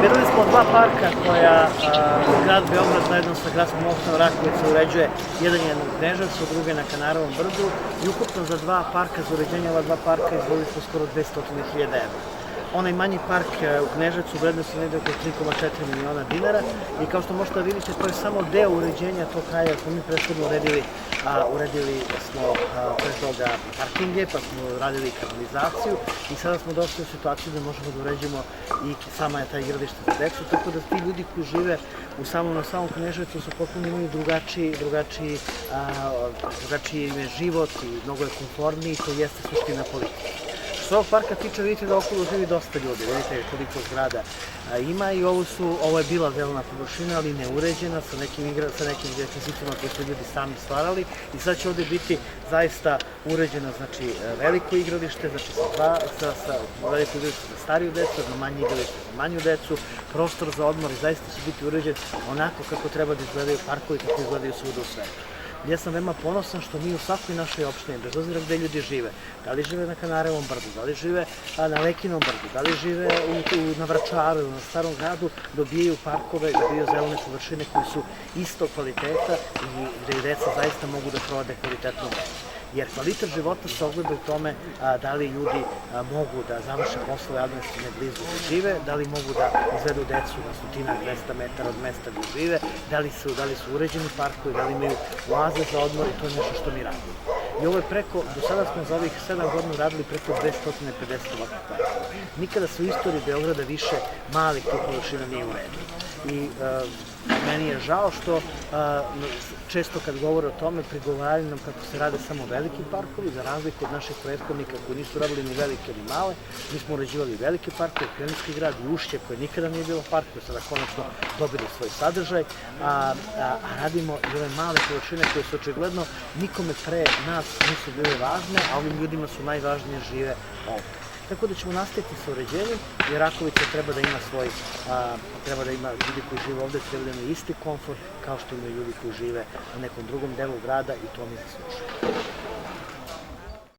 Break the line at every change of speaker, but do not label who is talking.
Videli smo dva parka koja grad Beograd zajedno sa gradskom opštinom Rakovica uređuje. Jedan je u Kneževcu, drugi je na Kanarovom brdu i ukupno za dva parka, za uređenje ova dva parka izdvojili smo skoro 200.000 evra. Onaj manji park u Kneževcu vrednosti negde oko 3,4 miliona dinara i kao što možete da vidite, to je samo deo uređenja tog kraja. Smo mi prethodno uredili smo pre toga parkinge, pa smo radili kanalizaciju i sada smo došli u situaciju da možemo da uređimo i sama je ta igralište za decu, tako da ti ljudi koji žive na samom Kneževcu su potpuno imaju drugačiji život i mnogo je konformniji, to jeste suština politike. Što ovog parka tiče, vidite da okolo živi dosta ljudi, vidite koliko zgrada ima i ovo je bila zelena površina, ali neuređena, sa nekim rekvizitima koje su ljudi sami stvarali i sad će ovde biti zaista uređeno, znači veliko igralište, znači sa veliko igralište za stariju decu, za manje igralište za manju decu, prostor za odmor i zaista će biti uređen onako kako treba da izgledaju parkovi, kako izgledaju svuda u svetu. Ja sam veoma ponosan što mi u svakoj našoj opštini, bez obzira gde ljudi žive, da li žive na Kanarevom brdu, da li žive na Lekinom brdu, da li žive na Vračaru ili na Starom gradu, dobijaju parkove, dobijaju zelene površine koji su istog kvaliteta i gde deca zaista mogu da provode kvalitetno vreme. Jer kvalitet života se ogleda u tome da li ljudi mogu da završe poslove administrativne blizu gde žive, da li mogu da izvedu decu na 100-200 metara od mesta gde žive, da li su uređeni parkovi, da li imaju oaze za odmor i to je nešto što mi radimo. I ovo je do sada smo za ovih 7 godina radili preko 250 ovakvih parkova. Nikada se u istoriji Beograda više malih tih površina nije uredio. I meni je žao što često kad govore o tome prigovaraju nam kako se rade samo veliki parkovi, za razliku od naših prethodnika koji nisu radili ni velike ni male. Mi smo uređivali velike parkove, Pionirski grad i Ušće koje nikada nije bilo park, koje sada konačno dobili svoj sadržaj, a radimo i ove male površine koje su očigledno nikome pre nas nisu bile važne, a ovim ljudima su najvažnije žive ovde. Tako da ćemo nastaviti sa uređenjem, jer Rakovica treba da ima ljudi koji žive ovde, treba da imaju isti komfort kao što imaju ljudi koji žive na nekom drugom delu grada i to mi zaslužuje.